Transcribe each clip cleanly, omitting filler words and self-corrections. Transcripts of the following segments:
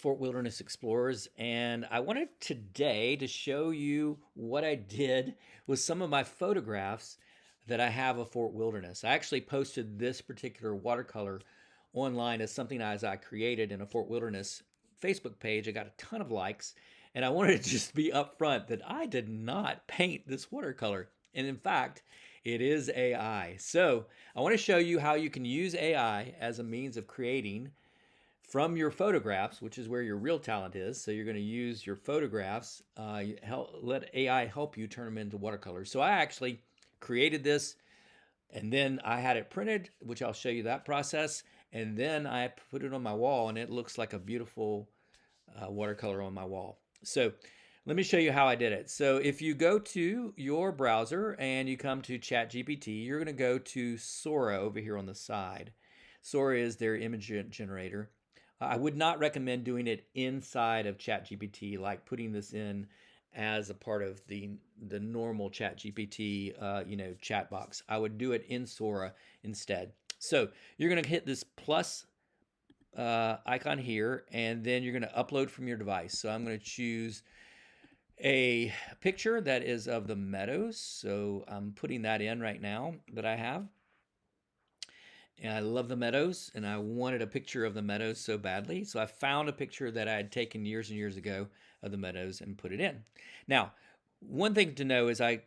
Fort Wilderness Explorers, and I wanted today to show you what I did with some of my photographs that I have of Fort Wilderness. I actually posted this particular watercolor online as something as I created in a Fort Wilderness Facebook page. I got a ton of likes, and I wanted to just be upfront that I did not paint this watercolor. And in fact, it is AI. So I want to show you how you can use AI as a means of creating from your photographs, which is where your real talent is. So you're going to use your photographs, let AI help you turn them into watercolors. So I actually created this, and then I had it printed, which I'll show you that process. And then I put it on my wall, and it looks like a beautiful watercolor on my wall. So let me show you how I did it. So if you go to your browser and you come to ChatGPT, you're going to go to Sora over here on the side. Sora is their image generator. I would not recommend doing it inside of ChatGPT, like putting this in as a part of the normal ChatGPT chat box. I would do it in Sora instead. So you're going to hit this plus icon here, and then you're going to upload from your device. So I'm going to choose a picture that is of the meadows. So I'm putting that in right now that I have. And I love the meadows, and I wanted a picture of the meadows so badly. So I found a picture that I had taken years and years ago of the meadows and put it in. Now, one thing to know is I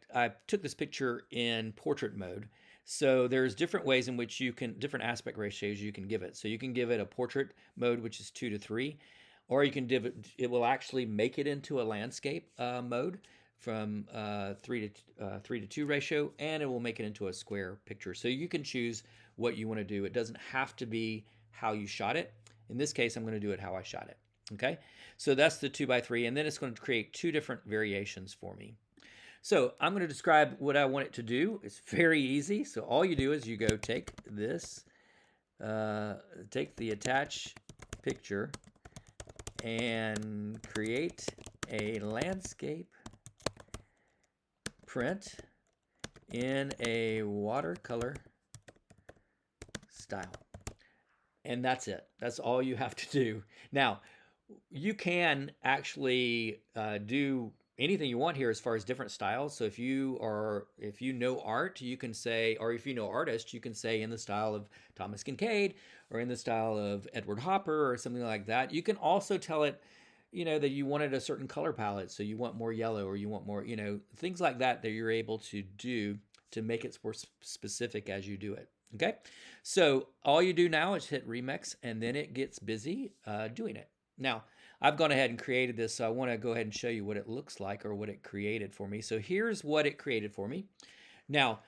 took this picture in portrait mode. So there's different ways in which you can, different aspect ratios you can give it. So you can give it a portrait mode, which is 2:3, or you can give it, it will actually make it into a landscape mode from 3:2 ratio, and it will make it into a square picture. So you can choose what you want to do. It doesn't have to be how you shot it. In this case, I'm going to do it how I shot it. Okay, so that's the 2:3, and then it's going to create two different variations for me. So I'm going to describe what I want it to do. It's very easy. So all you do is you go take this, take the attach picture, and create a landscape print in a watercolor style. And that's it. That's all you have to do. Now, you can actually do anything you want here as far as different styles. So if you know art, you can say, or if you know artists, you can say in the style of Thomas Kinkade or in the style of Edward Hopper or something like that. You can also tell it, that you wanted a certain color palette, so you want more yellow or you want more, things like that that you're able to do to make it more specific as you do it. Okay, so all you do now is hit remix, and then it gets busy doing it. Now, I've gone ahead and created this, so I want to go ahead and show you what it looks like or what it created for me. So here's what it created for me. Now,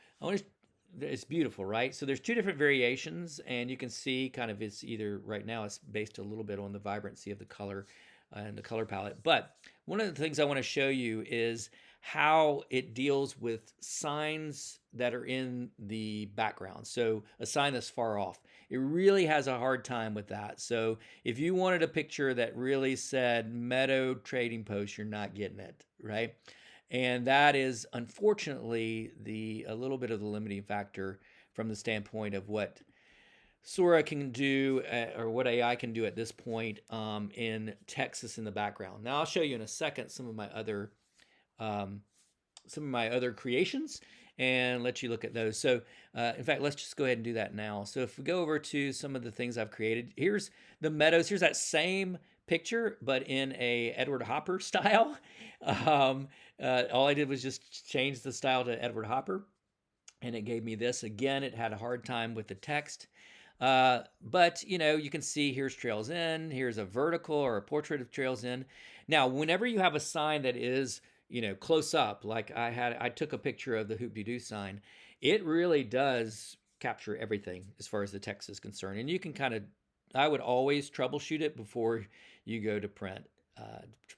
it's beautiful, right? So there's two different variations, and you can see kind of it's either right now it's based a little bit on the vibrancy of the color and the color palette. But one of the things I want to show you is how it deals with signs that are in the background. So a sign that's far off. It really has a hard time with that. So if you wanted a picture that really said Meadow Trading Post, you're not getting it, right? And that is unfortunately a little bit of the limiting factor from the standpoint of what Sora can do or what AI can do at this point in Texas in the background. Now I'll show you in a second um, some of my other creations and let you look at those. So in fact, let's just go ahead and do that now. So if we go over to some of the things I've created, here's the meadows. Here's that same picture, but in a Edward Hopper style. All I did was just change the style to Edward Hopper, and it gave me this. Again, it had a hard time with the text. But you can see here's Trails In, here's a vertical or a portrait of Trails In. Now, whenever you have a sign that is, close up, like I took a picture of the Hoop-de-Doo sign, it really does capture everything as far as the text is concerned. And you can I would always troubleshoot it before you go to print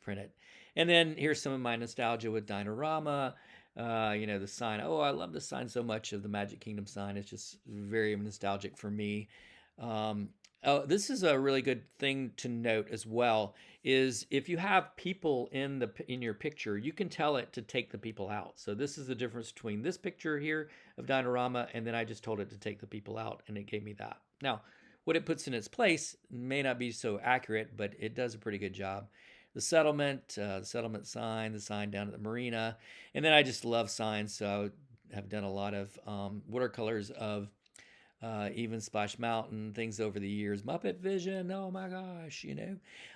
it. And then here's some of my nostalgia with Dinorama. The sign. Oh, I love the sign so much of the Magic Kingdom sign. It's just very nostalgic for me. This is a really good thing to note as well. Is if you have people in your picture, you can tell it to take the people out. So this is the difference between this picture here of Dinorama, and then I just told it to take the people out, and it gave me that. Now, what it puts in its place may not be so accurate, but it does a pretty good job. The settlement sign, the sign down at the marina, and then I just love signs, so I have done a lot of watercolors of even Splash Mountain, things over the years. Muppet Vision, oh my gosh,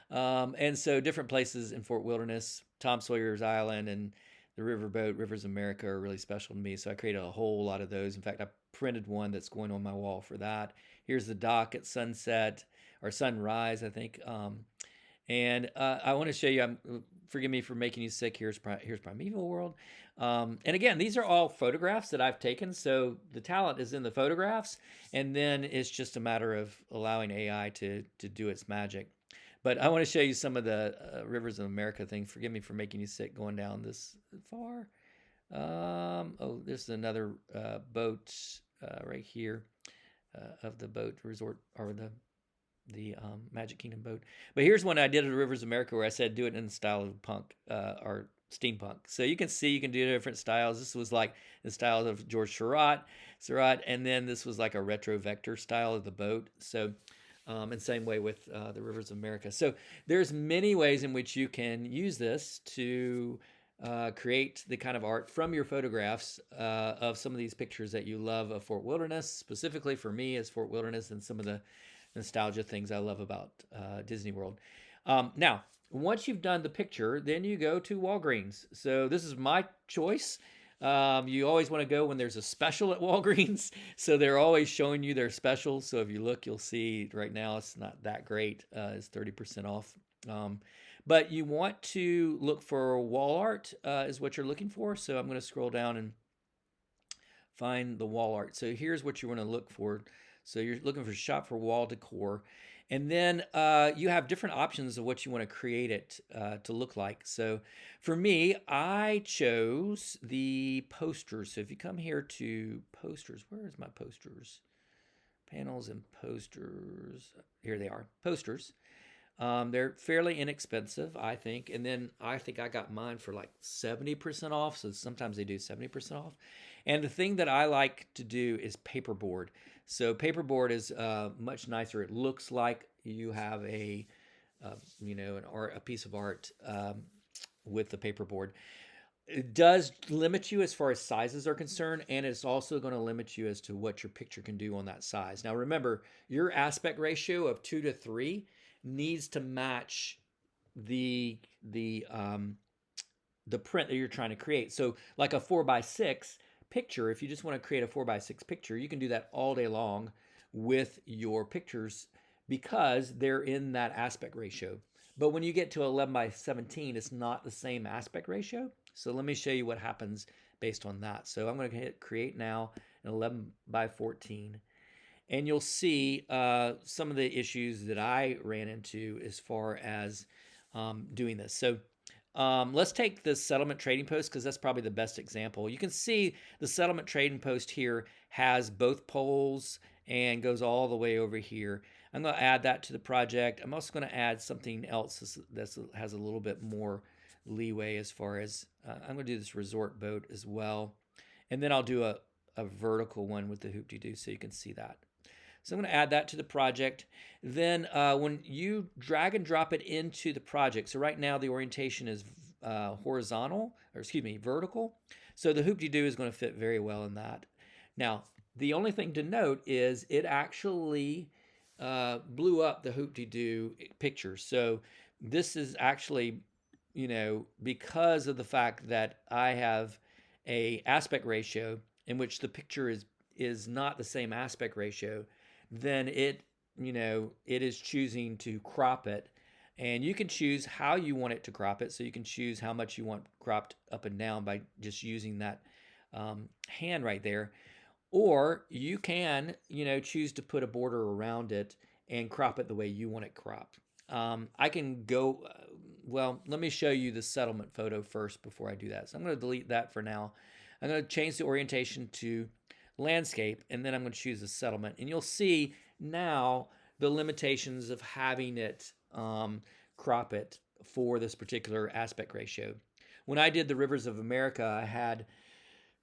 and so different places in Fort Wilderness, Tom Sawyer's Island, and the riverboat, Rivers of America are really special to me. So I created a whole lot of those. In fact, I printed one that's going on my wall for that. Here's the dock at sunset or sunrise, I think. And I want to show you. Forgive me for making you sick. Here's Primeval World. And again, these are all photographs that I've taken. So the talent is in the photographs, and then it's just a matter of allowing AI to do its magic. But I want to show you some of the Rivers of America things. Forgive me for making you sick going down this far. Oh, this is another boat right here of the boat resort or the Magic Kingdom boat. But here's one I did at Rivers of America where I said do it in the style of punk or steampunk. So you can see you can do different styles. This was like the style of George Seurat, and then this was like a retro vector style of the boat. So and same way with the Rivers of America. So there's many ways in which you can use this to create the kind of art from your photographs of some of these pictures that you love of Fort Wilderness. Specifically for me is Fort Wilderness and some of the nostalgia things I love about Disney World. Now, once you've done the picture, then you go to Walgreens. So this is my choice. You always want to go when there's a special at Walgreens. So they're always showing you their specials. So if you look, you'll see right now it's not that great. It's 30% off. But you want to look for wall art is what you're looking for. So I'm going to scroll down and find the wall art. So here's what you want to look for. So you're looking for shop for wall decor. And then you have different options of what you want to create it to look like. So for me, I chose the posters. So if you come here to posters, where is my posters? Panels and posters. Here they are, posters. They're fairly inexpensive, I think. And then I think I got mine for like 70% off. So sometimes they do 70% off. And the thing that I like to do is paperboard. So paperboard is much nicer. It looks like you have a piece of art with the paperboard. It does limit you as far as sizes are concerned, and it's also going to limit you as to what your picture can do on that size. Now remember, your aspect ratio of 2:3 needs to match the print that you're trying to create. So like a 4:6 picture, if you just want to create a 4:6 picture, you can do that all day long with your pictures because they're in that aspect ratio. But when you get to 11:17, it's not the same aspect ratio. So let me show you what happens based on that. So I'm going to hit create now in 11:14. And you'll see some of the issues that I ran into as far as doing this. So let's take the settlement trading post because that's probably the best example. You can see the settlement trading post here has both poles and goes all the way over here. I'm going to add that to the project. I'm also going to add something else that has a little bit more leeway as far as I'm going to do this resort boat as well. And then I'll do a vertical one with the hoop-de-doo so you can see that. So I'm going to add that to the project. Then when you drag and drop it into the project, so right now the orientation is vertical. So the hoop-de-doo is going to fit very well in that. Now, the only thing to note is it actually blew up the hoop-de-doo picture. So this is actually, because of the fact that I have a aspect ratio in which the picture is not the same aspect ratio, then it is choosing to crop it. And you can choose how you want it to crop it. So you can choose how much you want cropped up and down by just using that hand right there. Or you can, choose to put a border around it and crop it the way you want it cropped. I can go, let me show you the settlement photo first before I do that. So I'm going to delete that for now. I'm going to change the orientation to landscape, and then I'm going to choose the settlement. And you'll see now the limitations of having it crop it for this particular aspect ratio. When I did the Rivers of America, I had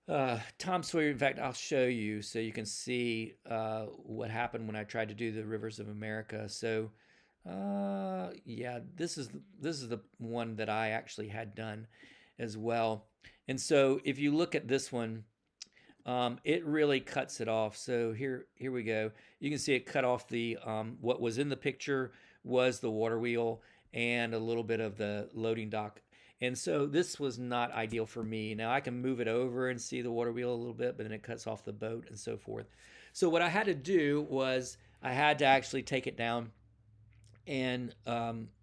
Tom Sawyer. In fact, I'll show you so you can see what happened when I tried to do the Rivers of America. So, yeah, this is the one that I actually had done as well. And so, if you look at this one, it really cuts it off. So here we go. You can see it cut off the what was in the picture was the water wheel and a little bit of the loading dock. And so this was not ideal for me. Now I can move it over and see the water wheel a little bit, but then it cuts off the boat and so forth. So what I had to do was I had to actually take it down. And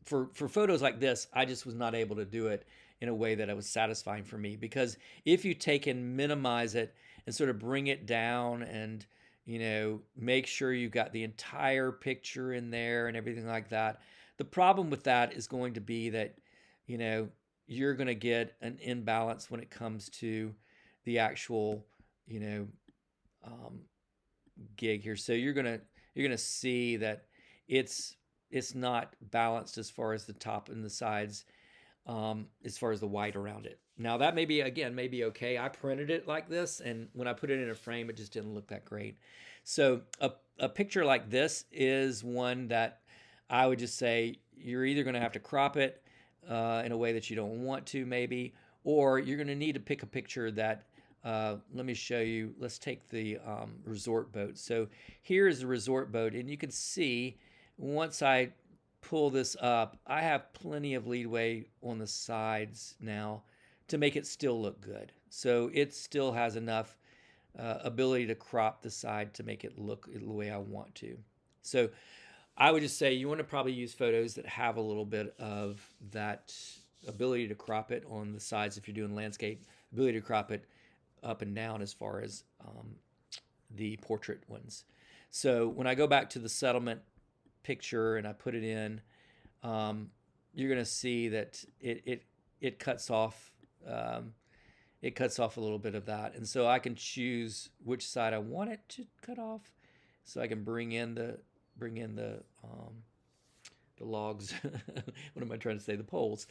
for photos like this, I just was not able to do it in a way that it was satisfying for me, because if you take and minimize it and sort of bring it down and make sure you got the entire picture in there and everything like that, the problem with that is going to be that you know you're going to get an imbalance when it comes to the actual you know um, gig here. So you're gonna see that it's it's not balanced as far as the top and the sides, as far as the white around it. Now that may be, again, maybe okay. I printed it like this, and when I put it in a frame, it just didn't look that great. So a picture like this is one that I would just say you're either going to have to crop it in a way that you don't want to, maybe, or you're going to need to pick a picture that. Let me show you. Let's take the resort boat. So here is the resort boat, and you can see once I pull this up, I have plenty of leadway on the sides now to make it still look good. So it still has enough ability to crop the side to make it look the way I want to. So I would just say you want to probably use photos that have a little bit of that ability to crop it on the sides if you're doing landscape, ability to crop it up and down as far as the portrait ones. So when I go back to the settlement picture and I put it in, you're going to see that it cuts off it cuts off a little bit of that, and so I can choose which side I want it to cut off. So I can bring in the logs. What am I trying to say? The poles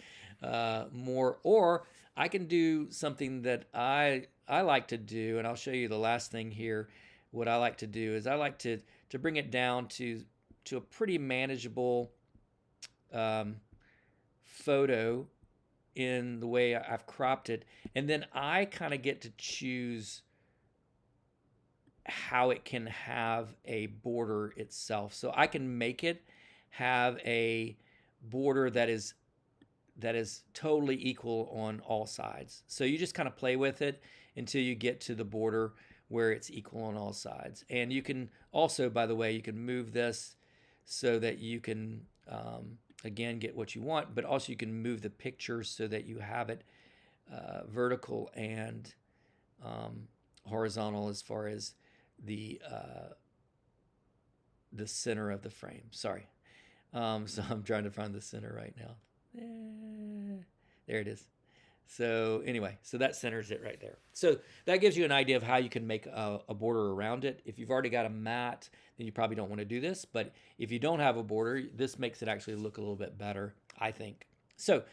more, or I can do something that I like to do, and I'll show you the last thing here. What I like to do is I like to bring it down to a pretty manageable photo in the way I've cropped it, and then I kind of get to choose how it can have a border itself. So I can make it have a border that is totally equal on all sides. So you just kind of play with it until you get to the border where it's equal on all sides. And you can also, by the way, you can move this so that you can again get what you want, but also you can move the picture so that you have it vertical and horizontal as far as the center of the frame. Sorry. So I'm trying to find the center right now. There it is. So anyway, so that centers it right there. So that gives you an idea of how you can make a border around it. If you've already got a mat, then you probably don't want to do this. But if you don't have a border, this makes it actually look a little bit better, I think. So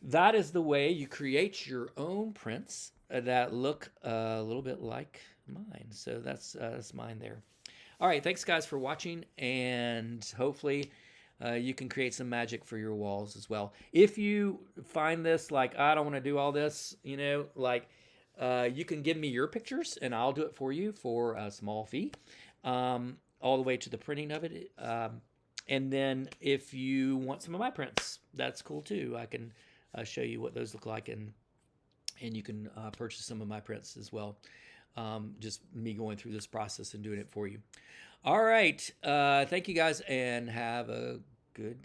that is the way you create your own prints that look a little bit like mine. So that's mine there. All right, thanks guys for watching, and hopefully you can create some magic for your walls as well. If you find this like, I don't want to do all this, you can give me your pictures and I'll do it for you for a small fee, all the way to the printing of it. And then if you want some of my prints, that's cool too. I can show you what those look like, and you can purchase some of my prints as well. Just me going through this process and doing it for you. All right. Thank you guys, and have a good day.